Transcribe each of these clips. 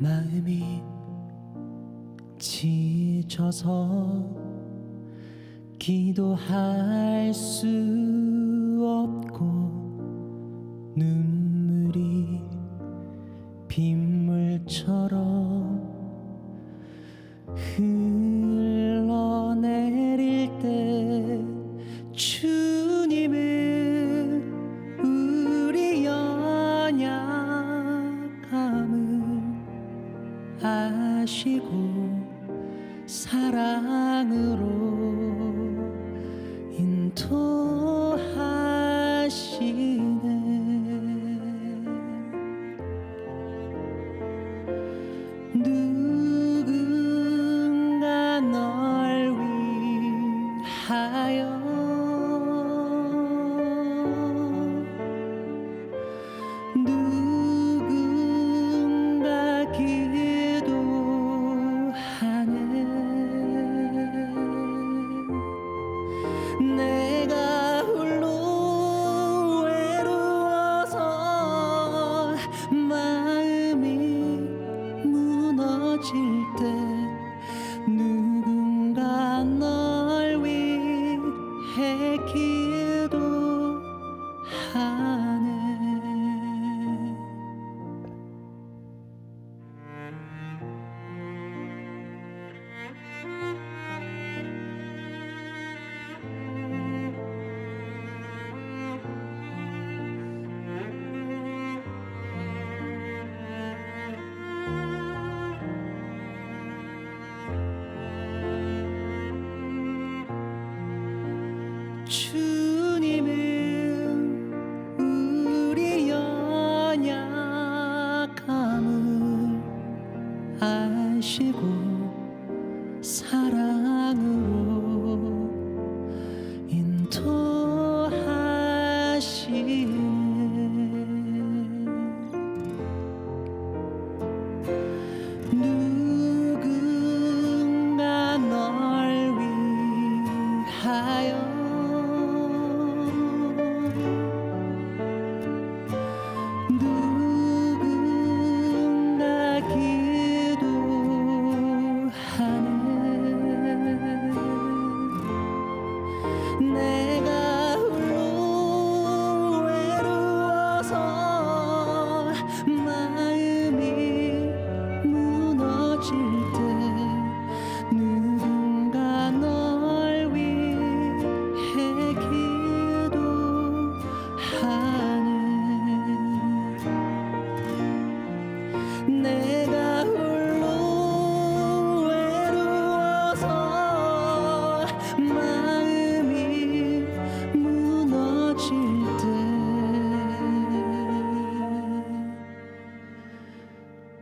마음이 지쳐서 기도할 수 없고 눈물이 빗물처럼 흘러내릴 때 주님은 우리 연약함을 아시고 사랑으로 인도하시네. 누군가 널 위하여 누군가 기도하네. 내가 홀로 외로워서 마음이 무너질 때 누군가 널 위해 기도하네. 주님은 우리 연약함을 아시고 사랑으로 인도하시네. 누군가 널 위하여 누군가 기도하네. 내가 홀로 외로워서 마음이 무너질 때 누군가 널 위해 기도하네. 내가 홀로 외로워서 마음이 무너질 때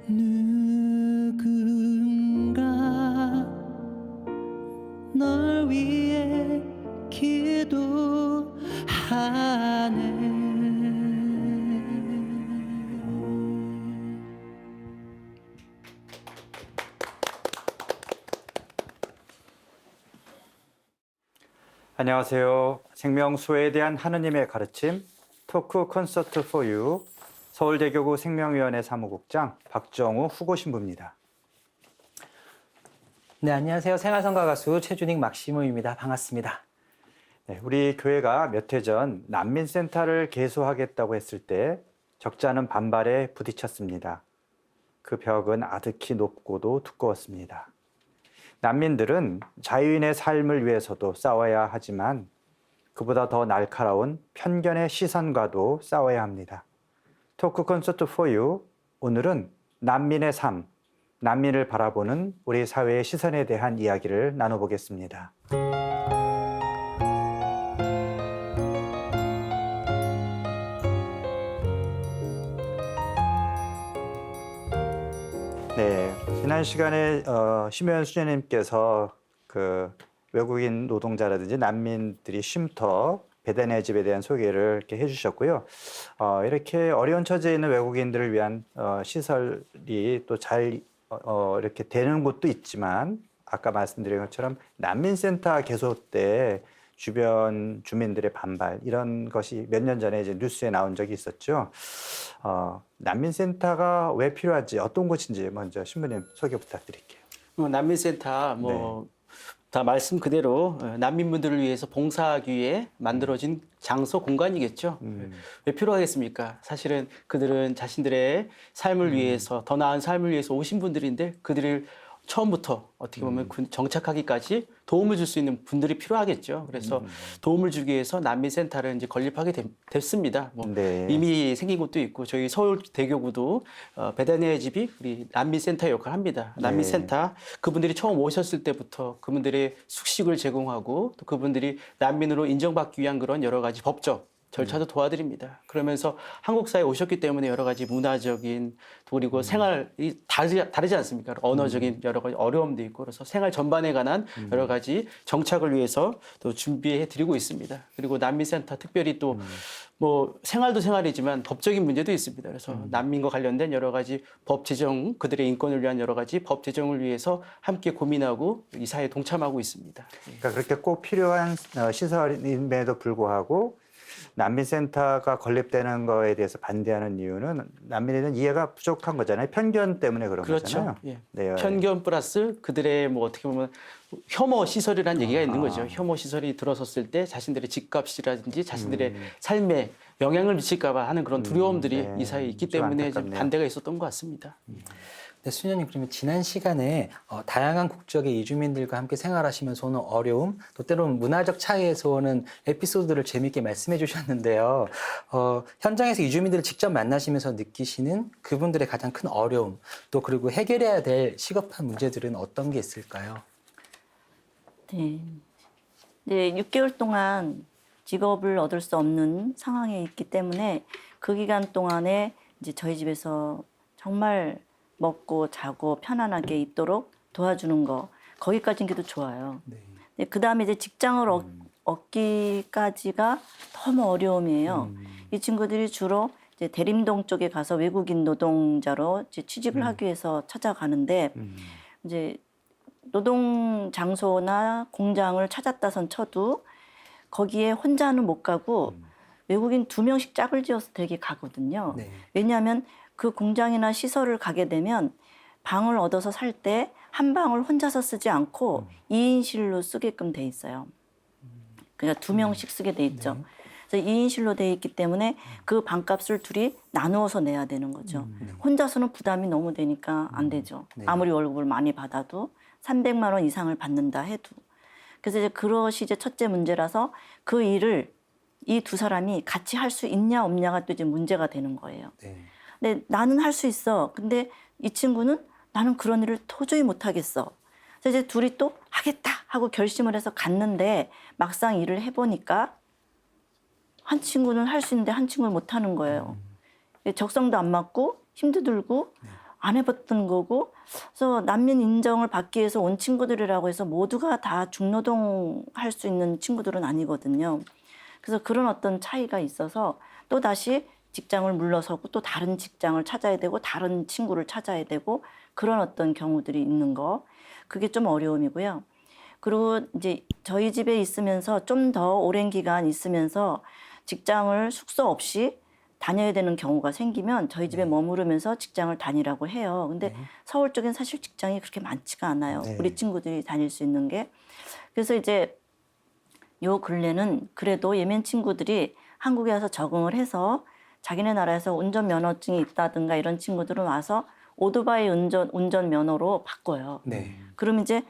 누군가 널 위해 기도하네. 안녕하세요. 생명수호에 대한 하느님의 가르침 토크 콘서트 for you 서울대교구 생명위원회 사무국장 박정우 후보신부입니다. 네, 안녕하세요. 생활성가 가수 최준익 막시모입니다. 반갑습니다. 네, 우리 교회가 몇 해 전 난민센터를 개소하겠다고 했을 때 적지 않은 반발에 부딪혔습니다. 그 벽은 아득히 높고도 두꺼웠습니다. 난민들은 자유인의 삶을 위해서도 싸워야 하지만 그보다 더 날카로운 편견의 시선과도 싸워야 합니다. 토크 콘서트 for you, 오늘은 난민의 삶, 난민을 바라보는 우리 사회의 시선에 대한 이야기를 나눠보겠습니다. 네, 지난 시간에 심혜연 수녀님께서 그 외국인 노동자라든지 난민들이 쉼터 베데네 집에 대한 소개를 이렇게 해주셨고요. 이렇게 어려운 처지에 있는 외국인들을 위한 시설이 또 잘 이렇게 되는 곳도 있지만 아까 말씀드린 것처럼 난민센터 개소 때 주변 주민들의 반발 이런 것이 몇 년 전에 이제 뉴스에 나온 적이 있었죠. 난민센터가 왜 필요한지 어떤 곳인지 먼저 신부님 소개 부탁드릴게요. 난민센터 다 말씀 그대로 난민분들을 위해서 봉사하기 위해 만들어진 장소 공간이겠죠. 왜 필요하겠습니까? 사실은 그들은 자신들의 삶을 위해서 더 나은 삶을 위해서 오신 분들인데 그들을 처음부터 어떻게 보면 정착하기까지 도움을 줄 수 있는 분들이 필요하겠죠. 그래서 도움을 주기 위해서 난민센터를 이제 건립하게 됐습니다. 네. 이미 생긴 곳도 있고 저희 서울대교구도 베데네 집이 우리 난민센터 역할을 합니다. 난민센터 그분들이 처음 오셨을 때부터 그분들의 숙식을 제공하고 또 그분들이 난민으로 인정받기 위한 그런 여러 가지 법적 절차도 도와드립니다. 그러면서 한국 사회에 오셨기 때문에 여러 가지 문화적인 그리고 생활이 다르지 않습니까? 언어적인 여러 가지 어려움도 있고 그래서 생활 전반에 관한 여러 가지 정착을 위해서 또 준비해 드리고 있습니다. 그리고 난민센터 특별히 또 생활도 생활이지만 법적인 문제도 있습니다. 그래서 난민과 관련된 여러 가지 법 제정, 그들의 인권을 위한 여러 가지 법 제정을 위해서 함께 고민하고 이 사회에 동참하고 있습니다. 그러니까 그렇게 꼭 필요한 시설임에도 불구하고 난민센터가 건립되는 거에 대해서 반대하는 이유는 난민에 대한 이해가 부족한 거잖아요. 편견 때문에 그런 거잖아요. 그렇죠. 예. 네. 편견 플러스 그들의 어떻게 보면 혐오 시설이라는 얘기가 있는 거죠. 혐오 시설이 들어섰을 때 자신들의 집값이라든지 자신들의 삶에 영향을 미칠까 봐 하는 그런 두려움들이 이 사회에 있기 좀 때문에 좀 안타깝네요. 반대가 있었던 것 같습니다. 네, 수녀님 그러면 지난 시간에 다양한 국적의 이주민들과 함께 생활하시면서 오는 어려움, 또 때로는 문화적 차이에서 오는 에피소드를 재미있게 말씀해 주셨는데요. 현장에서 이주민들을 직접 만나시면서 느끼시는 그분들의 가장 큰 어려움, 또 그리고 해결해야 될 시급한 문제들은 어떤 게 있을까요? 네. 네, 6개월 동안 직업을 얻을 수 없는 상황에 있기 때문에 그 기간 동안에 이제 저희 집에서 정말 먹고 자고 편안하게 있도록 도와주는 거 거기까지는 그래도 좋아요. 네. 그 다음에 이제 직장을 얻기까지가 너무 어려움이에요. 이 친구들이 주로 이제 대림동 쪽에 가서 외국인 노동자로 이제 취직을 하기 위해서 찾아가는데 이제 노동 장소나 공장을 찾았다선 쳐도 거기에 혼자는 못 가고 외국인 2명씩 짝을 지어서 되게 가거든요. 네. 왜냐하면 그 공장이나 시설을 가게 되면 방을 얻어서 살 때 한 방을 혼자서 쓰지 않고 2인실로 쓰게끔 돼 있어요. 그러니까 2명씩 쓰게 돼 있죠. 그래서 2인실로 돼 있기 때문에 그 방값을 둘이 나누어서 내야 되는 거죠. 혼자서는 부담이 너무 되니까 안 되죠. 네. 아무리 월급을 많이 받아도 300만 원 이상을 받는다 해도. 그래서 이제 그것이 이제 첫째 문제라서 그 일을 이 두 사람이 같이 할 수 있냐 없냐가 또 이제 문제가 되는 거예요. 네. 근데 나는 할 수 있어. 근데 이 친구는 나는 그런 일을 도저히 못 하겠어. 그래서 이제 둘이 또 하겠다 하고 결심을 해서 갔는데 막상 일을 해보니까 한 친구는 할 수 있는데 한 친구는 못 하는 거예요. 적성도 안 맞고 힘도 들고 안 해봤던 거고. 그래서 난민 인정을 받기 위해서 온 친구들이라고 해서 모두가 다 중노동 할 수 있는 친구들은 아니거든요. 그래서 그런 어떤 차이가 있어서 또 다시 직장을 물러서고 또 다른 직장을 찾아야 되고 다른 친구를 찾아야 되고 그런 어떤 경우들이 있는 거. 그게 좀 어려움이고요. 그리고 이제 저희 집에 있으면서 좀 더 오랜 기간 있으면서 직장을 숙소 없이 다녀야 되는 경우가 생기면 저희 집에 머무르면서 직장을 다니라고 해요. 근데 서울 쪽엔 사실 직장이 그렇게 많지가 않아요. 네. 우리 친구들이 다닐 수 있는 게. 그래서 이제 요 근래는 그래도 예멘 친구들이 한국에 와서 적응을 해서 자기네 나라에서 운전면허증이 있다든가 이런 친구들은 와서 오토바이 운전면허로 바꿔요. 네. 그럼 이제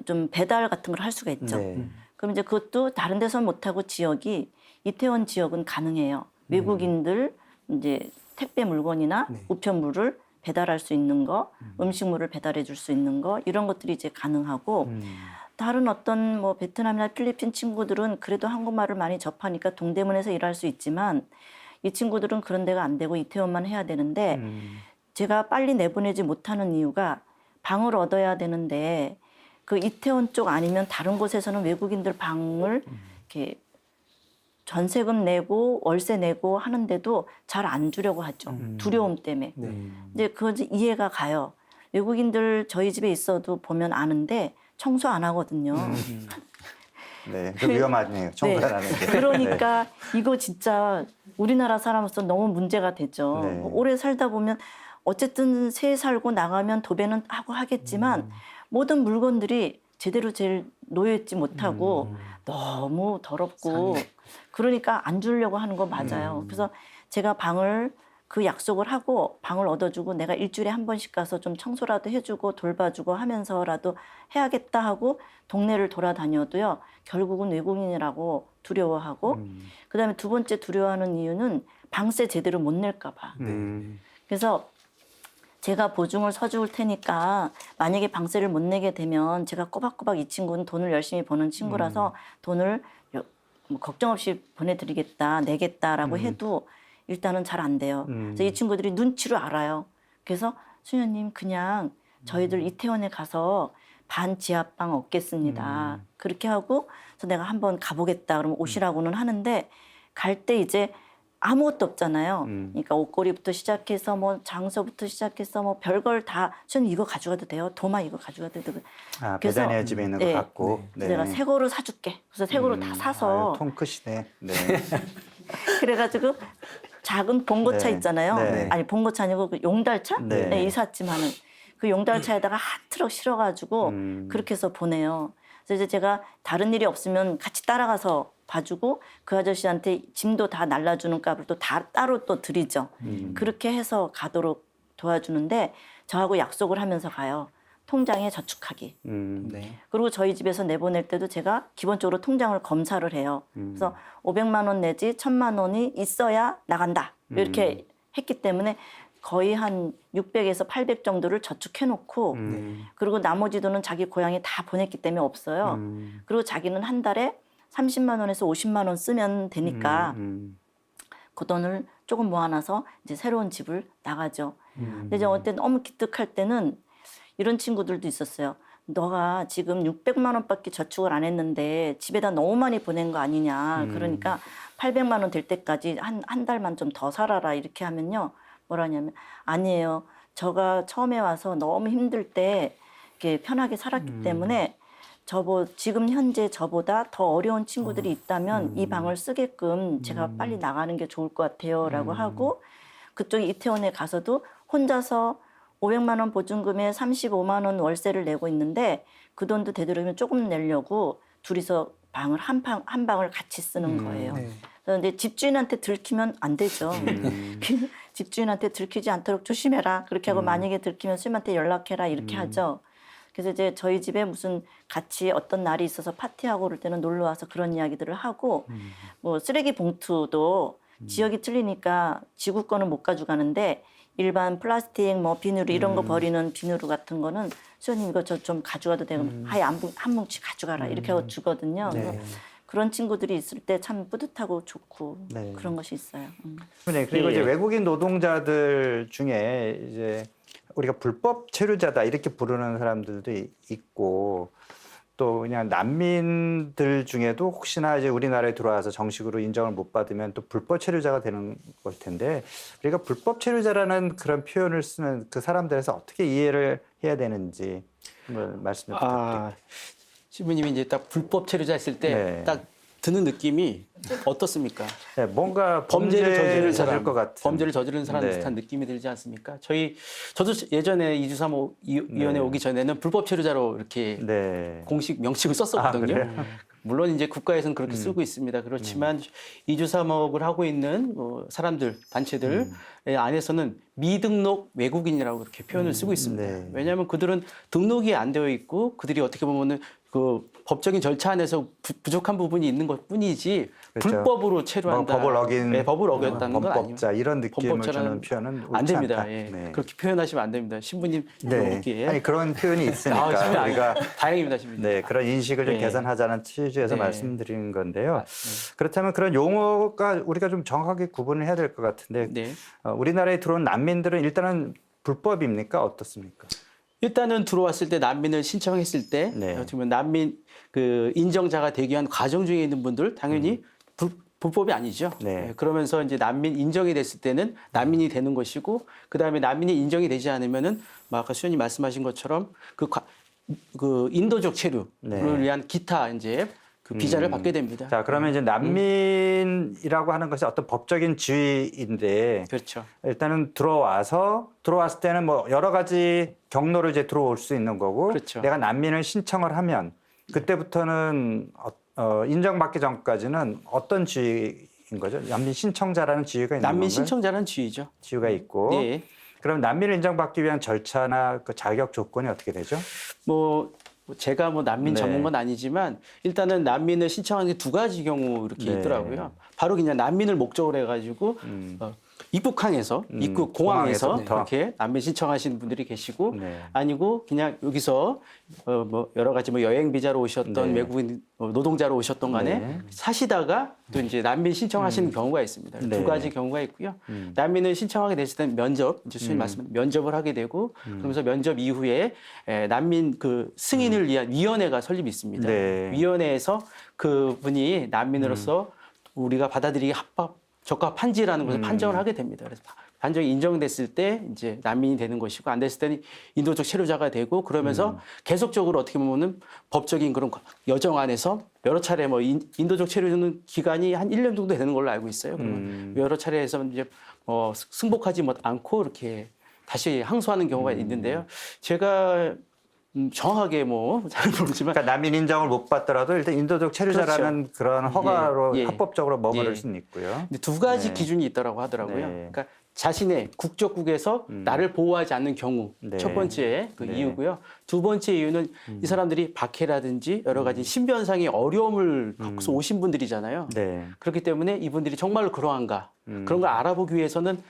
좀 배달 같은 걸 할 수가 있죠. 네. 그럼 이제 그것도 다른 데서는 못하고 지역이 이태원 지역은 가능해요. 외국인들 이제 택배 물건이나 네. 우편물을 배달할 수 있는 거, 음식물을 배달해 줄 수 있는 거 이런 것들이 이제 가능하고 다른 어떤 뭐 베트남이나 필리핀 친구들은 그래도 한국말을 많이 접하니까 동대문에서 일할 수 있지만 이 친구들은 그런 데가 안 되고 이태원만 해야 되는데 제가 빨리 내보내지 못하는 이유가 방을 얻어야 되는데 그 이태원 쪽 아니면 다른 곳에서는 외국인들 방을 이렇게 전세금 내고 월세 내고 하는데도 잘 안 주려고 하죠. 두려움 때문에. 이제 그건 이제 이해가 가요. 외국인들 저희 집에 있어도 보면 아는데 청소 안 하거든요. 네, 그 위험하네요. 청소 네. 안 하는 게. 그러니까 이거 진짜 우리나라 사람으로서 너무 문제가 되죠. 네. 오래 살다 보면 어쨌든 새 살고 나가면 도배는 하고 하겠지만 모든 물건들이 제대로 제일 놓여있지 못하고 너무 더럽고 그러니까 안 주려고 하는 거 맞아요. 그래서 제가 방을 그 약속을 하고 방을 얻어주고 내가 일주일에 한 번씩 가서 좀 청소라도 해주고 돌봐주고 하면서라도 해야겠다 하고 동네를 돌아다녀도요. 결국은 외국인이라고 두려워하고 그다음에 두 번째 두려워하는 이유는 방세 제대로 못 낼까 봐. 그래서 제가 보증을 서줄 테니까 만약에 방세를 못 내게 되면 제가 꼬박꼬박 이 친구는 돈을 열심히 버는 친구라서 돈을 뭐 걱정 없이 보내드리겠다, 내겠다라고 해도 일단은 잘 안 돼요. 그래서 이 친구들이 눈치로 알아요. 그래서 수녀님 그냥 저희들 이태원에 가서 반 지하방 얻겠습니다. 그렇게 하고 그래서 내가 한번 가보겠다. 그러면 오시라고는 하는데 갈 때 이제 아무것도 없잖아요. 그러니까 옷걸이부터 시작해서 뭐 장소부터 시작해서 뭐 별걸 다 저는 이거 가져가도 돼요. 도마 이거 가져가도 되고. 아, 그래서 베다니아 집에 있는 거 네. 갖고. 내가 새 거로 사줄게. 그래서 새 거로 다 사서 아유, 통 크시네. 네. 그래가지고 작은 봉고차 네. 있잖아요. 네. 아니 봉고차 아니고 그 용달차? 네. 네, 이삿짐하는 그 용달차에다가 한 트럭 실어가지고 그렇게 해서 보내요. 그래서 이제 제가 다른 일이 없으면 같이 따라가서 봐주고 그 아저씨한테 짐도 다 날라주는 값을 또 다 따로 또 드리죠. 그렇게 해서 가도록 도와주는데 저하고 약속을 하면서 가요. 통장에 저축하기. 네. 그리고 저희 집에서 내보낼 때도 제가 기본적으로 통장을 검사를 해요. 그래서 500만 원 내지 1000만 원이 있어야 나간다. 이렇게 했기 때문에 거의 한 600에서 800 정도를 저축해 놓고 그리고 나머지 돈은 자기 고향에 다 보냈기 때문에 없어요. 그리고 자기는 한 달에 30만 원에서 50만 원 쓰면 되니까 그 돈을 조금 모아놔서 이제 새로운 집을 나가죠. 근데 이제 어때 너무 기특할 때는 이런 친구들도 있었어요. 너가 지금 600만 원밖에 저축을 안 했는데 집에다 너무 많이 보낸 거 아니냐. 그러니까 800만 원 될 때까지 한 달만 좀 더 살아라 이렇게 하면요. 뭐라냐면 아니에요. 저가 처음에 와서 너무 힘들 때 이렇게 편하게 살았기 때문에 지금 현재 저보다 더 어려운 친구들이 있다면 이 방을 쓰게끔 제가 빨리 나가는 게 좋을 것 같아요. 라고 하고 그쪽 이태원에 가서도 혼자서 500만 원 보증금에 35만 원 월세를 내고 있는데 그 돈도 되도록이면 조금 내려고 둘이서 방을 한 방을 같이 쓰는 거예요. 그런데 집주인한테 들키면 안 되죠. 집주인한테 들키지 않도록 조심해라. 그렇게 하고 만약에 들키면 수임한테 연락해라. 이렇게 하죠. 그래서 이제 저희 집에 무슨 같이 어떤 날이 있어서 파티하고 그럴 때는 놀러 와서 그런 이야기들을 하고 뭐 쓰레기 봉투도 지역이 틀리니까 지구 거는 못 가져가는데 일반 플라스틱 뭐 비누 이런 거 버리는 비누 같은 거는 수현님 이거 저 좀 가져가도 되고 하여 한 뭉치 가져가라 이렇게 하고 주거든요. 그래서 그런 친구들이 있을 때 참 뿌듯하고 좋고 네. 그런 것이 있어요. 네, 그리고 예. 이제 외국인 노동자들 중에 이제 우리가 불법 체류자다 이렇게 부르는 사람들도 있고 또 그냥 난민들 중에도 혹시나 이제 우리나라에 들어와서 정식으로 인정을 못 받으면 또 불법 체류자가 되는 걸 텐데 우리가 불법 체류자라는 그런 표현을 쓰는 그 사람들에서 어떻게 이해를 해야 되는지 한번 말씀 좀 부탁드립니다. 신부님이 이제 딱 불법 체류자 했을 때 네. 딱 드는 느낌이 어떻습니까? 네, 뭔가 범죄를 저지른 사람, 것 같은. 범죄를 저지른 사람 네. 비슷한 느낌이 들지 않습니까? 저도 예전에 이주사모 위원회 오기 전에는 불법 체류자로 이렇게 네. 공식 명칭을 썼었거든요. 아, 그래요? 물론 이제 국가에서는 그렇게 쓰고 있습니다. 그렇지만 이주사목을 하고 있는 사람들, 단체들 안에서는 미등록 외국인이라고 이렇게 표현을 쓰고 있습니다. 네. 왜냐하면 그들은 등록이 안 되어 있고 그들이 어떻게 보면은 그 법적인 절차 안에서 부족한 부분이 있는 것뿐이지 그렇죠. 불법으로 체류한다. 법을 어긴 네, 법을 어겼다는 건 아니에요. 범법자 이런 느낌을 범법자라는 주는 표현은 옳지 안 됩니다. 않다. 예. 네. 그렇게 표현하시면 안 됩니다. 신부님 네. 보기에. 아니 그런 표현이 있으니까 신부님 우리가 다행입니다, 신부님. 네, 그런 인식을 좀 네. 개선하자는 취지에서 네. 말씀드리는 건데요. 그렇다면 그런 용어가 우리가 좀 정확하게 구분을 해야 될 것 같은데 네. 우리나라에 들어온 난민들은 일단은 불법입니까? 어떻습니까? 일단은 들어왔을 때 난민을 신청했을 때 네. 어떻게 보면 난민 그 인정자가 되기 위한 과정 중에 있는 분들 당연히 불법이 아니죠. 네. 그러면서 이제 난민 인정이 됐을 때는 난민이 되는 것이고, 그 다음에 난민이 인정이 되지 않으면은 아까 수현님 말씀하신 것처럼 그 인도적 체류를 네. 위한 기타 이제 그 비자를 받게 됩니다. 자, 그러면 이제 난민이라고 하는 것이 어떤 법적인 지위인데 그렇죠. 일단은 들어왔을 때는 뭐 여러 가지 경로로 이제 들어올 수 있는 거고 그렇죠. 내가 난민을 신청을 하면 그때부터는 인정받기 전까지는 어떤 지위인 거죠? 난민 신청자라는 지위가 있는 난민 건가요? 신청자라는 지위죠. 지위가 있고 네. 그럼 난민을 인정받기 위한 절차나 그 자격 조건이 어떻게 되죠? 뭐 제가 뭐 난민 네. 전문가는 아니지만 일단은 난민을 신청하는 게 두 가지 경우 이렇게 네. 있더라고요. 바로 그냥 난민을 목적으로 해가지고 입국항에서 입국 공항에서 공항에서부터. 그렇게 난민 신청하시는 분들이 계시고 네. 아니고 그냥 여기서 뭐 여러 가지 뭐 여행 비자로 오셨던 네. 외국인 노동자로 오셨던 간에 네. 사시다가 또 이제 난민 신청하시는 경우가 있습니다. 네. 두 가지 경우가 있고요. 난민을 신청하게 됐을 때는 면접, 이제 수님 말씀 면접을 하게 되고 그러면서 면접 이후에 난민 그 승인을 위한 위원회가 설립이 있습니다. 네. 위원회에서 그분이 난민으로서 우리가 받아들이기 적합한지라는 것을 판정을 하게 됩니다. 그래서 판정이 인정됐을 때 이제 난민이 되는 것이고 안 됐을 때는 인도적 체류자가 되고 그러면서 계속적으로 어떻게 보면은 법적인 그런 여정 안에서 여러 차례 뭐 인도적 체류는 기간이 한 1년 정도 되는 걸로 알고 있어요. 그러면 여러 차례에서 이제 승복하지 않고 이렇게 다시 항소하는 경우가 있는데요. 제가 정확하게 뭐 잘 모르지만 그러니까 난민 인정을 못 받더라도 일단 인도적 체류자라는 그런 허가로 예. 합법적으로 머무를 예. 수는 있고요. 근데 두 가지 네. 기준이 있더라고 하더라고요. 네. 그러니까 자신의 국적국에서 나를 보호하지 않는 경우 네. 첫 번째 그 네. 이유고요. 두 번째 이유는 이 사람들이 박해라든지 여러 가지 신변상의 어려움을 갖고서 오신 분들이잖아요. 네. 그렇기 때문에 이분들이 정말로 그러한가 그런 걸 알아보기 위해서는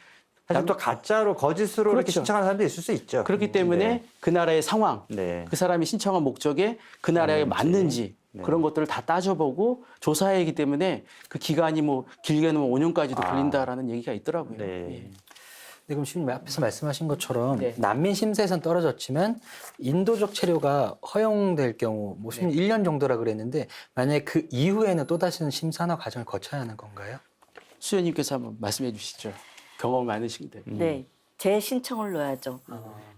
사실 또 가짜로 거짓으로 이렇게 그렇죠. 신청하는 사람도 있을 수 있죠. 그렇기 때문에 네. 그 나라의 상황, 네. 그 사람이 신청한 목적에 그 나라에 맞는지 네. 그런 것들을 다 따져보고 조사해야 하기 때문에 그 기간이 뭐 길게는 5년까지도 걸린다라는 얘기가 있더라고요. 네. 예. 네, 그럼 시민님 앞에서 말씀하신 것처럼 네. 난민 심사에선 떨어졌지만 인도적 체류가 허용될 경우 뭐 1년 정도라 그랬는데 만약에 그 이후에는 또 다시는 심사나 과정을 거쳐야 하는 건가요? 수현님께서 한번 말씀해 주시죠. 경험 많으신데. 네, 재신청을 넣어야죠.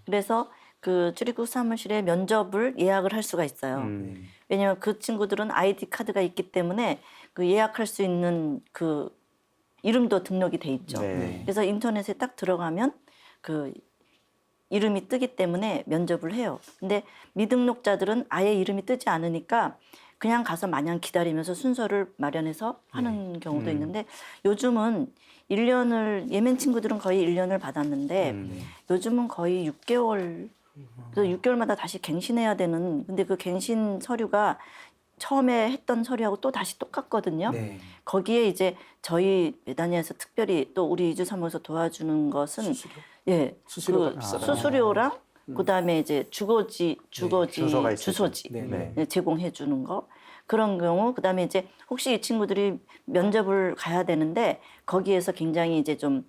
그래서 그 출입국 사무실에 면접을 예약을 할 수가 있어요. 왜냐하면 그 친구들은 아이디 카드가 있기 때문에 그 예약할 수 있는 그 이름도 등록이 돼 있죠. 네. 그래서 인터넷에 딱 들어가면 그 이름이 뜨기 때문에 면접을 해요. 근데 미등록자들은 아예 이름이 뜨지 않으니까 그냥 가서 마냥 기다리면서 순서를 마련해서 하는 경우도 있는데 요즘은 1년을 예멘 친구들은 거의 1년을 받았는데 요즘은 거의 6개월 그래서 6개월마다 다시 갱신해야 되는 근데 그 갱신 서류가 처음에 했던 서류하고 또 다시 똑같거든요. 네. 거기에 이제 저희 메다니아에서 특별히 또 우리 이주사무소 도와주는 것은 예, 수수료가 그 비싸다. 수수료랑 그다음에 이제 주소지 주소가 있어요. 주소지 네. 네. 네, 제공해 주는 거 그런 경우 그다음에 이제 혹시 이 친구들이 면접을 가야 되는데 거기에서 굉장히 이제 좀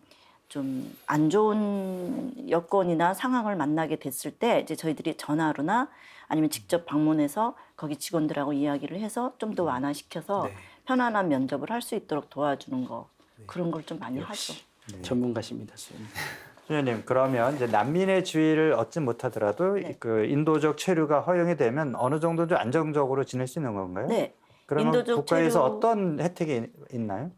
안 좋은 여건이나 상황을 만나게 됐을 때 이제 저희들이 전화로나 아니면 직접 방문해서 거기 직원들하고 이야기를 해서 좀 더 완화시켜서 네. 편안한 면접을 할 수 있도록 도와주는 거 그런 걸 좀 많이 하죠. 전문가십니다, 수현님. 수현님, 그러면 이제 난민의 지위를 얻지 못하더라도 네. 그 인도적 체류가 허용이 되면 어느 정도 좀 안정적으로 지낼 수 있는 건가요? 네. 그러면 인도적 국가에서 체류- 어떤 혜택이 있나요?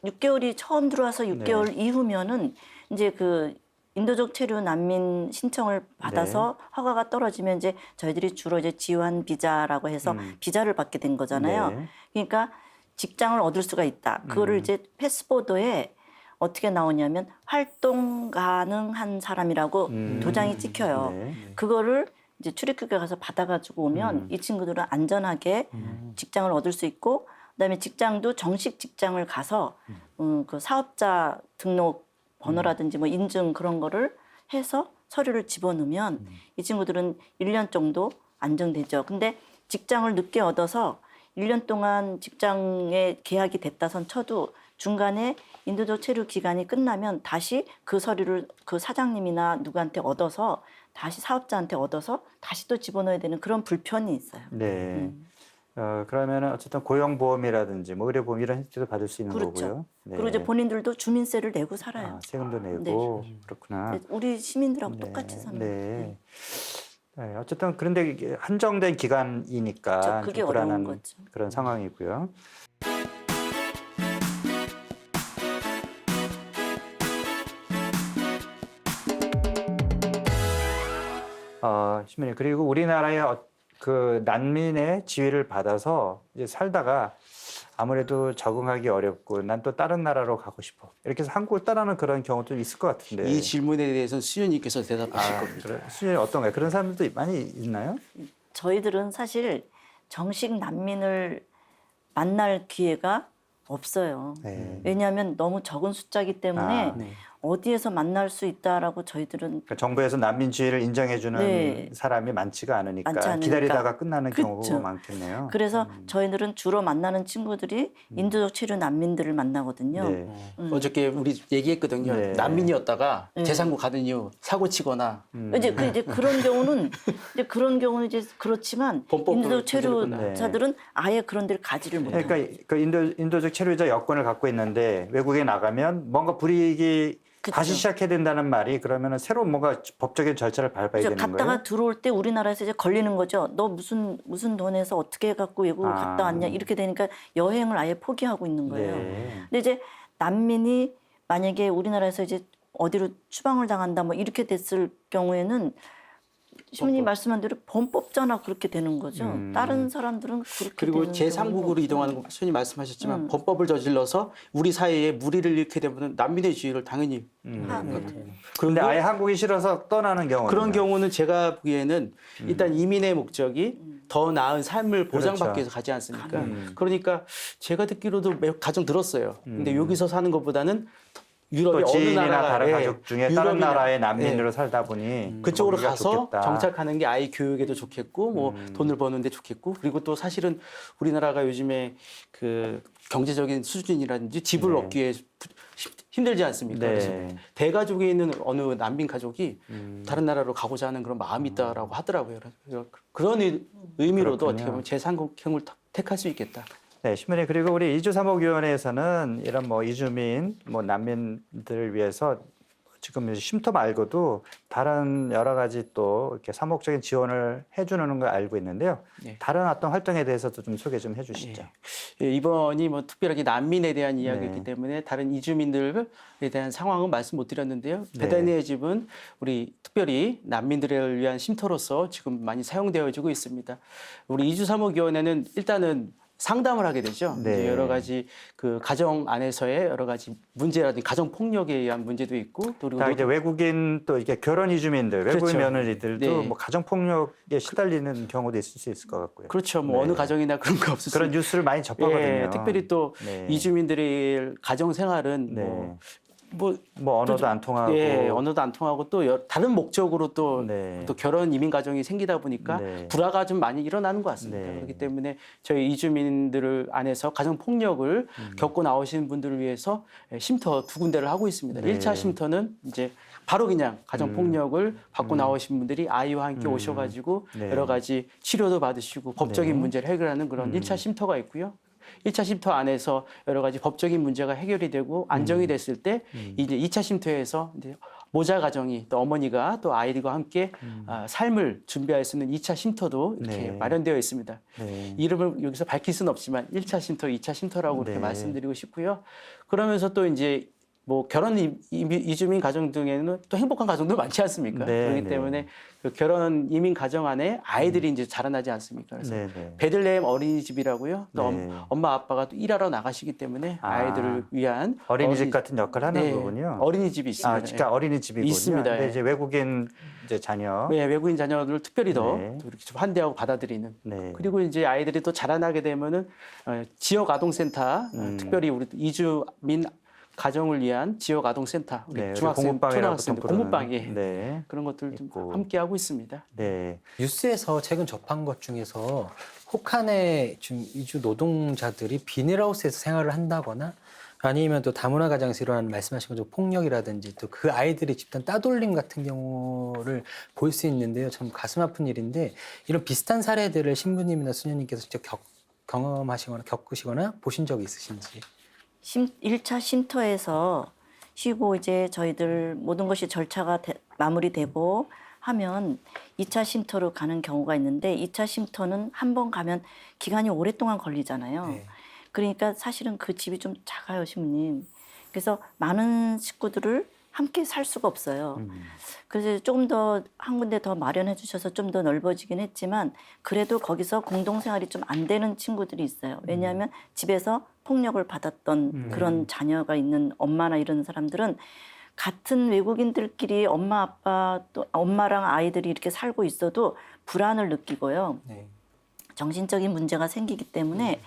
6개월이 처음 들어와서 6개월 이후면은 이제 그 인도적 체류 난민 신청을 받아서 허가가 떨어지면 이제 저희들이 주로 이제 지원 비자라고 해서 비자를 받게 된 거잖아요. 네. 그러니까 직장을 얻을 수가 있다. 그거를 이제 패스포드에 어떻게 나오냐면 활동 가능한 사람이라고 도장이 찍혀요. 네. 그거를 이제 출입국에 가서 받아가지고 오면 이 친구들은 안전하게 직장을 얻을 수 있고 그다음에 직장도 정식 직장을 가서 그 사업자 등록 번호라든지 뭐 인증 그런 거를 해서 서류를 집어넣으면 이 친구들은 1년 정도 안정되죠. 근데 직장을 늦게 얻어서 1년 동안 직장에 계약이 됐다선 쳐도 중간에 인도적 체류 기간이 끝나면 다시 그 서류를 그 사장님이나 누구한테 얻어서 다시 사업자한테 얻어서 다시 또 집어넣어야 되는 그런 불편이 있어요. 네. 그러면은 어쨌든 고용보험이라든지 뭐 의료보험 이런 혜택도 받을 수 있는 그렇죠. 거고요. 네. 그리고 이제 본인들도 주민세를 내고 살아요. 아, 세금도 내고 그렇구나. 네, 우리 시민들하고 네, 똑같이 사는 네. 거예요. 네, 어쨌든 그런데 이게 한정된 기간이니까 그렇죠. 그게 좀 어려운 불안한 거죠. 그런 상황이고요. 시민이 그리고 우리나라의 그 난민의 지위를 받아서 이제 살다가 아무래도 적응하기 어렵고 난 또 다른 나라로 가고 싶어. 이렇게 해서 한국을 떠나는 그런 경우도 있을 것 같은데. 이 질문에 대해서는 수연님께서 대답하실 겁니다. 그래. 수준이 어떤가요? 그런 사람들도 많이 있나요? 저희들은 사실 정식 난민을 만날 기회가 없어요. 네. 왜냐하면 너무 적은 숫자이기 때문에 아, 네. 어디에서 만날 수 있다라고 저희들은 그러니까 정부에서 난민 지위를 인정해주는 네. 사람이 많지가 않으니까, 많지 않으니까. 기다리다가 끝나는 경우가 그쵸. 많겠네요. 그래서 저희들은 주로 만나는 친구들이 인도적 체류 난민들을 만나거든요. 네. 어저께 우리 얘기했거든요. 네. 난민이었다가 재상국 가는 이유 사고 치거나 이제 그런 경우는 이제 그렇지만 범법으로 인도적 저지르거나. 체류자들은 아예 그런 데를 가지를 못해요. 그러니까 그 인도적 체류자 여권을 갖고 있는데 외국에 나가면 뭔가 불이익이 그쵸. 다시 시작해야 된다는 말이 그러면은 새로운 뭔가 법적인 절차를 밟아야 그래서 되는 갔다가 거예요. 들어올 때 우리나라에서 이제 걸리는 거죠. 너 무슨 돈에서 어떻게 해갖고 외국을 아. 갔다 왔냐 이렇게 되니까 여행을 아예 포기하고 있는 거예요. 네. 근데 이제 난민이 만약에 우리나라에서 이제 어디로 추방을 당한다 뭐 이렇게 됐을 경우에는 시민이 말씀한 대로 범법자나 그렇게 되는 거죠. 다른 사람들은 그렇게 그리고 되는 제3국으로 경우는 이동하는 거 수연이 말씀하셨지만 범법을 저질러서 우리 사회에 무리를 일으키게 되면 난민의 지위를 당연히 그런데 아예 한국이 싫어서 떠나는 경우 그런 경우는 제가 보기에는 일단 이민의 목적이 더 나은 삶을 보장받기 그렇죠. 위해서 가지 않습니까? 그러니까 제가 듣기로도 매우 가정 들었어요. 근데 여기서 사는 것보다는 유럽의 또 어느 지인이나 나라 다른 가족 중에 다른 나라의 난민으로 예. 살다 보니 그쪽으로 거기가 가서 좋겠다. 정착하는 게 아이 교육에도 좋겠고 뭐 돈을 버는데 좋겠고 그리고 또 사실은 우리나라가 요즘에 그 경제적인 수준이라든지 집을 네. 얻기에 힘들지 않습니까? 네. 그래서 대가족에 있는 어느 난민 가족이 다른 나라로 가고자 하는 그런 마음이 있다라고 하더라고요. 그래서 그런 의미로도 그렇군요. 어떻게 보면 제3국형을 택할 수 있겠다. 네, 신부님 그리고 우리 이주사목위원회에서는 이런 뭐 이주민, 뭐 난민들을 위해서 지금 쉼터 말고도 다른 여러 가지 또 이렇게 사목적인 지원을 해주는 걸 알고 있는데요. 네. 다른 어떤 활동에 대해서도 좀 소개 좀 해주시죠. 예, 이번이 뭐 특별하게 난민에 대한 이야기이기 네. 때문에 다른 이주민들에 대한 상황은 말씀 못 드렸는데요. 네. 베다니의 집은 우리 특별히 난민들을 위한 쉼터로서 지금 많이 사용되어지고 있습니다. 우리 이주사목위원회는 일단은 상담을 하게 되죠. 네. 이제 여러 가지 그 가정 안에서의 여러 가지 문제라든지 가정 폭력에 의한 문제도 있고 또 다 이제 외국인 또 이게 결혼 이주민들, 외국인 그렇죠. 며느리들도 네. 뭐 가정 폭력에 시달리는 경우도 있을 수 있을 것 같고요. 그렇죠. 뭐 네. 어느 가정이나 그런 거 없을 수 그런 뉴스를 많이 접하거든요. 예, 특별히 또 네. 이주민들의 가정 생활은 네. 뭐 뭐 언어도 안 통하고. 예, 언어도 안 통하고 또 다른 목적으로 또, 네. 또 결혼 이민 가정이 생기다 보니까 네. 불화가 좀 많이 일어나는 것 같습니다. 네. 그렇기 때문에 저희 이주민들을 안에서 가정 폭력을 겪고 나오시는 분들을 위해서 쉼터 두 군데를 하고 있습니다. 네. 1차 쉼터는 이제 바로 그냥 가정 폭력을 받고 나오신 분들이 아이와 함께 오셔가지고 네. 여러 가지 치료도 받으시고 법적인 네. 문제를 해결하는 그런 1차 쉼터가 있고요. 1차 쉼터 안에서 여러 가지 법적인 문제가 해결이 되고 안정이 됐을 때 이제 2차 쉼터에서 이제 모자 가정이 또 어머니가 또 아이들과 함께 삶을 준비할 수 있는 2차 쉼터도 이렇게 네. 마련되어 있습니다. 네. 이름을 여기서 밝힐 수는 없지만 1차 쉼터, 2차 쉼터라고 네. 이렇게 말씀드리고 싶고요. 그러면서 또 이제 뭐 결혼 이주민 가정 중에는 또 행복한 가정도 많지 않습니까? 네, 그렇기 네. 때문에 그 결혼 이민 가정 안에 아이들이 이제 자라나지 않습니까? 그래서 네, 네. 베들레헴 어린이집이라고요. 또 네. 엄마 아빠가 또 일하러 나가시기 때문에 아. 아이들을 위한 어린이집 같은 역할을 하는 네, 거군요. 어린이집이 있습니다. 아, 그러니까 어린이집이군요. 있습니다. 근데 예. 이제 외국인 이제 자녀. 네, 외국인 자녀들을 특별히 더 네. 또 이렇게 좀 환대하고 받아들이는. 네. 그리고 이제 아이들이 또 자라나게 되면은 지역 아동센터, 특별히 우리 이주민 가정을 위한 지역 아동센터, 우리 네, 우리 중학생, 공부방이라고 초등학생들 보통 공부방에 네. 그런 것들 좀 있고. 함께 하고 있습니다. 네. 뉴스에서 최근 접한 것 중에서 혹한의 지금 이주 노동자들이 비닐하우스에서 생활을 한다거나 아니면 또 다문화 가정에서 일어나는 말씀하신 것처럼 폭력이라든지 또 그 아이들이 집단 따돌림 같은 경우를 볼 수 있는데요. 참 가슴 아픈 일인데 이런 비슷한 사례들을 신부님이나 수녀님께서 직접 경험하시거나 겪으시거나 보신 적이 있으신지. 1차 쉼터에서 쉬고 이제 저희들 모든 것이 절차가 마무리되고 하면 2차 쉼터로 가는 경우가 있는데 2차 쉼터는 한 번 가면 기간이 오랫동안 걸리잖아요. 네. 그러니까 사실은 그 집이 좀 작아요, 신부님. 그래서 많은 식구들을 함께 살 수가 없어요. 그래서 조금 더 한 군데 더 마련해 주셔서 좀 더 넓어지긴 했지만 그래도 거기서 공동생활이 좀 안 되는 친구들이 있어요. 왜냐하면 집에서 폭력을 받았던 그런 자녀가 있는 엄마나 이런 사람들은 같은 외국인들끼리 엄마 아빠 또 엄마랑 아이들이 이렇게 살고 있어도 불안을 느끼고요. 네. 정신적인 문제가 생기기 때문에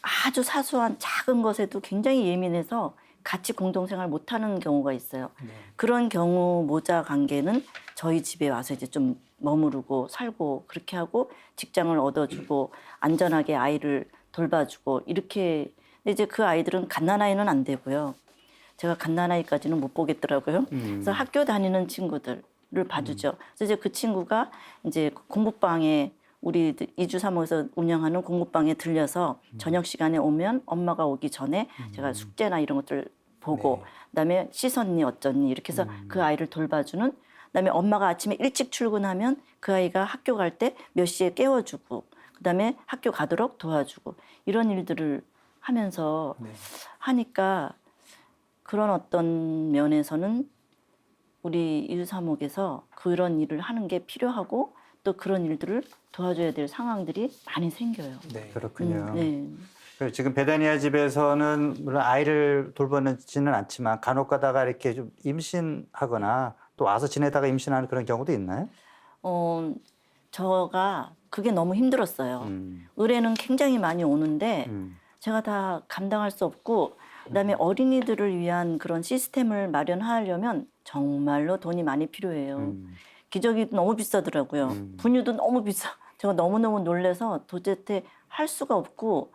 아주 사소한 작은 것에도 굉장히 예민해서 같이 공동생활 못하는 경우가 있어요. 네. 그런 경우 모자 관계는 저희 집에 와서 이제 좀 머무르고 살고 그렇게 하고 직장을 얻어주고 안전하게 아이를 돌봐주고 이렇게. 근데 이제 그 아이들은 갓난아이는 안 되고요. 제가 갓난아이까지는 못 보겠더라고요. 그래서 학교 다니는 친구들을 봐주죠. 그래서 이제 그 친구가 이제 공부방에 우리 이주 사목에서 운영하는 공부방에 들려서 저녁 시간에 오면 엄마가 오기 전에 제가 숙제나 이런 것들 보고 네. 그다음에 씻었니 어쩌니 이렇게 해서 그 아이를 돌봐주는. 그다음에 엄마가 아침에 일찍 출근하면 그 아이가 학교 갈 때 몇 시에 깨워주고 그다음에 학교 가도록 도와주고 이런 일들을 하면서 네. 하니까 그런 어떤 면에서는 우리 이주사목에서 그런 일을 하는 게 필요하고 또 그런 일들을 도와줘야 될 상황들이 많이 생겨요. 네. 그렇군요. 네. 그리고 지금 베다니아 집에서는 물론 아이를 돌보지는 않지만 간혹 가다가 이렇게 좀 임신하거나 또 와서 지내다가 임신하는 그런 경우도 있나요? 저가 그게 너무 힘들었어요. 음. 의뢰는 굉장히 많이 오는데 음. 제가 다 감당할 수 없고 그다음에 어린이들을 위한 그런 시스템을 마련하려면 정말로 돈이 많이 필요해요. 기저귀도 너무 비싸더라고요. 분유도 너무 비싸. 제가 너무너무 놀래서 도대체 할 수가 없고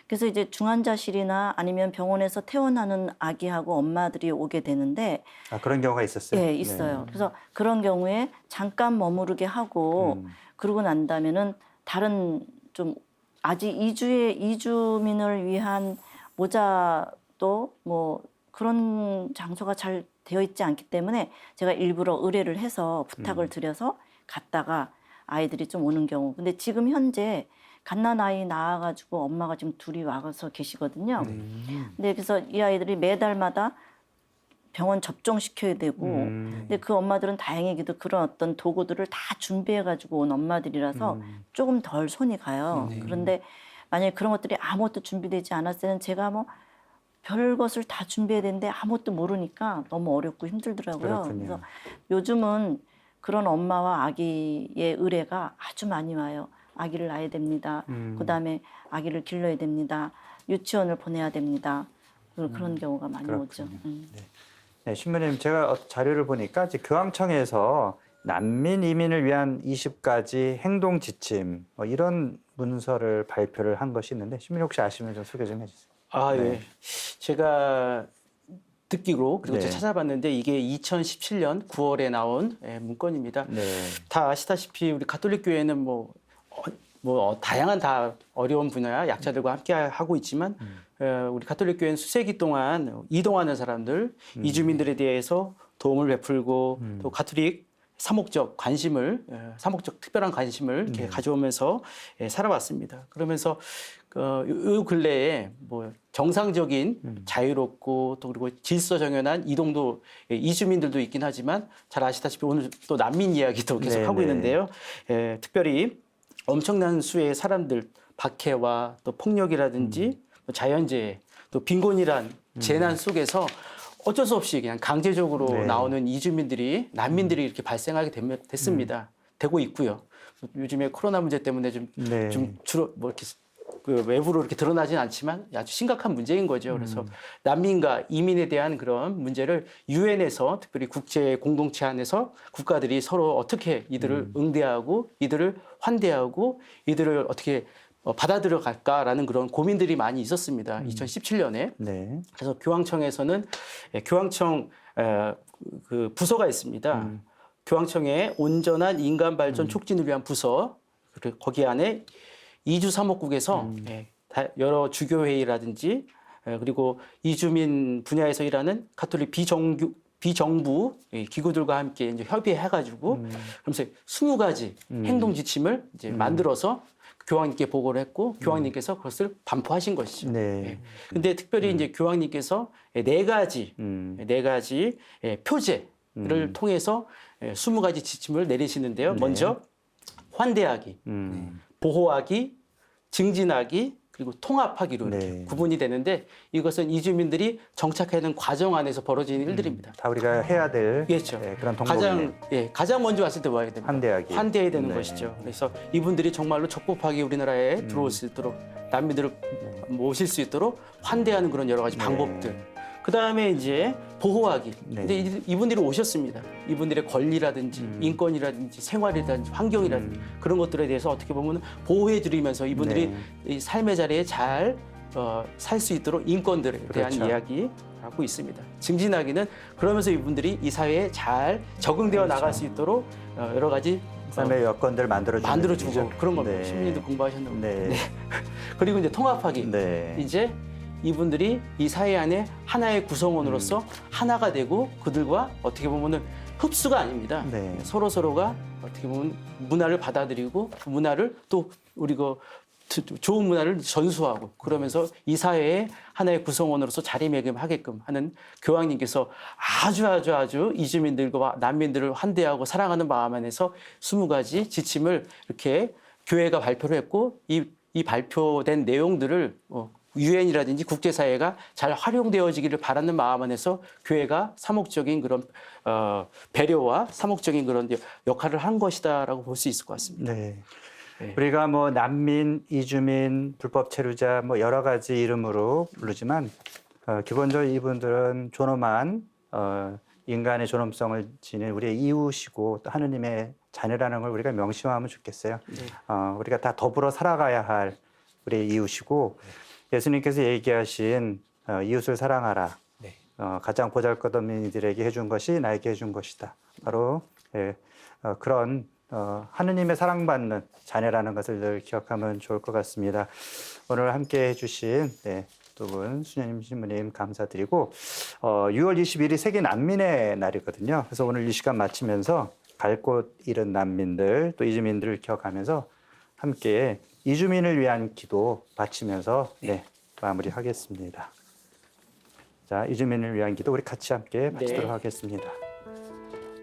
그래서 이제 중환자실이나 아니면 병원에서 퇴원하는 아기하고 엄마들이 오게 되는데 아, 그런 경우가 있었어요? 예, 있어요. 그래서 그런 경우에 잠깐 머무르게 하고 그러고 난 다음에는 다른 좀 아직 이주민을 위한 모자도 뭐 그런 장소가 잘 되어 있지 않기 때문에 제가 일부러 의뢰를 해서 부탁을 드려서 갔다가 아이들이 좀 오는 경우. 근데 지금 현재 갓난아이 낳아가지고 엄마가 지금 둘이 와서 계시거든요. 근데 그래서 이 아이들이 매달마다 병원 접종시켜야 되고 근데 그 엄마들은 다행히도 그런 어떤 도구들을 다 준비해가지고 온 엄마들이라서 조금 덜 손이 가요. 그런데 만약에 그런 것들이 아무것도 준비되지 않았을 때는 제가 뭐 별것을 다 준비해야 되는데 아무것도 모르니까 너무 어렵고 힘들더라고요. 그렇군요. 그래서 요즘은 그런 엄마와 아기의 의뢰가 아주 많이 와요. 아기를 낳아야 됩니다. 그다음에 아기를 길러야 됩니다. 유치원을 보내야 됩니다. 그런 경우가 많이 오죠. 네, 신부님 제가 자료를 보니까 이제 교황청에서 난민 이민을 위한 20가지 행동 지침 뭐 이런 문서를 발표를 한 것이 있는데 신부님 혹시 아시면 좀 소개 좀 해주세요. 아, 네. 예. 제가 듣기로 그리고 네. 제가 찾아봤는데 이게 2017년 9월에 나온 문건입니다. 네. 다 아시다시피 우리 가톨릭 교회는 다양한 다 어려운 분야 약자들과 함께 하고 있지만 우리 가톨릭 교회는 수세기 동안 이동하는 사람들, 이주민들에 대해서 도움을 베풀고 또 가톨릭 사목적 특별한 관심을 이렇게 가져오면서 살아왔습니다. 그러면서 이 근래에 뭐 정상적인 자유롭고 또 그리고 질서 정연한 이동도 이주민들도 있긴 하지만 잘 아시다시피 오늘 또 난민 이야기도 계속 하고 있는데요. 특별히 엄청난 수의 사람들 박해와 또 폭력이라든지 또 자연재해 또 빈곤이란 재난 속에서 어쩔 수 없이 그냥 강제적으로 네. 나오는 이주민들이 난민들이 이렇게 발생하게 됐습니다. 되고 있고요. 요즘에 코로나 문제 때문에 좀 주로 뭐 이렇게 그 외부로 이렇게 드러나진 않지만 아주 심각한 문제인 거죠. 그래서 난민과 이민에 대한 그런 문제를 유엔에서 특별히 국제 공동체 안에서 국가들이 서로 어떻게 이들을 응대하고 이들을 환대하고 이들을 어떻게 받아들여 갈까라는 그런 고민들이 많이 있었습니다. 2017년에. 네. 그래서 교황청에서는 교황청 그 부서가 있습니다. 교황청의 온전한 인간 발전 촉진을 위한 부서. 그리고 거기 안에 이주 사목국에서 여러 주교회의라든지 그리고 이주민 분야에서 일하는 가톨릭 비정부 기구들과 함께 이제 협의해가지고 그러면서 20가지 행동 지침을 이제 만들어서 교황님께 보고를 했고 교황님께서 그것을 반포하신 것이죠. 네. 근데 특별히 이제 교황님께서 네 가지 표제를 통해서 20가지 지침을 내리시는데요. 먼저 환대하기, 보호하기, 증진하기, 그리고 통합하기로 이렇게 네. 구분이 되는데 이것은 이주민들이 정착하는 과정 안에서 벌어지는 일들입니다. 다 우리가 해야 될 그렇죠. 그런 동목이네. 가장 먼저 왔을 때 뭐 해야 됩니까? 환대하기. 환대해야 되는 네. 것이죠. 그래서 이분들이 정말로 적법하게 우리나라에 들어올 수 있도록 난민들을 모실 수 있도록 환대하는 그런 여러 가지 방법들. 그 다음에 이제 보호하기. 네. 근데 이분들이 오셨습니다. 이분들의 권리라든지 인권이라든지 생활이라든지 환경이라든지 그런 것들에 대해서 어떻게 보면 보호해드리면서 이분들이 이 삶의 자리에 잘 살 수 있도록 인권들에 대한 그렇죠. 이야기 하고 있습니다. 증진하기는 그러면서 이분들이 이 사회에 잘 적응되어 나갈 수 있도록 여러 가지 삶의 여건들 만들어주고 만들어주고 그런 겁니다. 시민님도 공부하셨나 봅니다. 네. 그리고 이제 통합하기. 네. 이제 이분들이 이 사회 안에 하나의 구성원으로서 하나가 되고 그들과 어떻게 보면은 흡수가 아닙니다. 네. 서로가 어떻게 보면 문화를 받아들이고 그 문화를 또 우리가 좋은 문화를 전수하고 그러면서 이 사회의 하나의 구성원으로서 자리매김하게끔 하는 교황님께서 아주 이주민들과 난민들을 환대하고 사랑하는 마음 안에서 20가지 지침을 이렇게 교회가 발표를 했고 이 발표된 내용들을 유엔이라든지 국제사회가 잘 활용되어지기를 바라는 마음 안에서 교회가 사목적인 그런 배려와 사목적인 그런 역할을 한 것이다라고 볼 수 있을 것 같습니다. 네. 네. 우리가 뭐 난민, 이주민, 불법 체류자 뭐 여러 가지 이름으로 부르지만 기본적으로 이분들은 존엄한 인간의 존엄성을 지닌 우리의 이웃이고 또 하느님의 자녀라는 걸 우리가 명심하면 좋겠어요. 우리가 다 더불어 살아가야 할 우리의 이웃이고 예수님께서 얘기하신 이웃을 사랑하라. 네. 가장 보잘것없는 이들에게 해준 것이 나에게 해준 것이다. 바로 그런 하느님의 사랑받는 자녀라는 것을 늘 기억하면 좋을 것 같습니다. 오늘 함께 해주신 두 분, 수녀님, 신부님 감사드리고 6월 20일이 세계 난민의 날이거든요. 그래서 오늘 이 시간 마치면서 갈 곳 잃은 난민들 또 이주민들을 기억하면서 함께 이주민을 위한 기도 바치면서 마무리하겠습니다. 자, 이주민을 위한 기도 우리 같이 함께 바치도록 하겠습니다.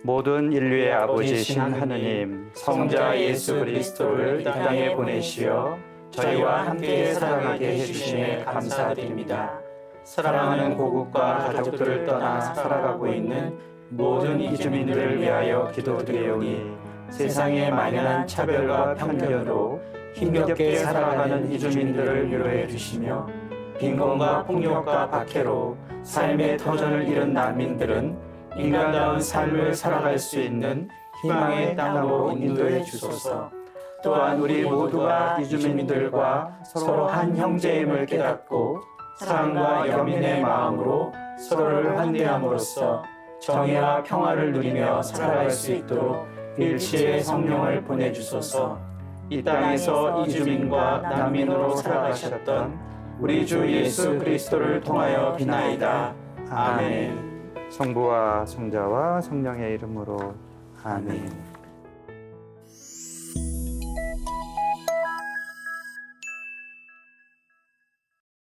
모든 인류의 아버지이신 하느님, 성자 예수 그리스도를 이 땅에 보내시어 저희와 함께 살아가게 해주심에 감사드립니다. 사랑하는 고국과 가족들을 떠나 살아가고 있는 모든 이주민들을 위하여 기도드리오니 세상의 만연한 차별과 편견으로 힘겹게 살아가는 이주민들을 위로해 주시며 빈곤과 폭력과 박해로 삶의 터전을 잃은 난민들은 인간다운 삶을 살아갈 수 있는 희망의 땅으로 인도해 주소서. 또한 우리 모두가 이주민들과 서로 한 형제임을 깨닫고 사랑과 연민의 마음으로 서로를 환대함으로써 정의와 평화를 누리며 살아갈 수 있도록 일치의 성령을 보내주소서. 이 땅에서 이주민과 난민으로 살아가셨던 우리 주 예수 그리스도를 통하여 비나이다. 아멘. 성부와 성자와 성령의 이름으로 아멘.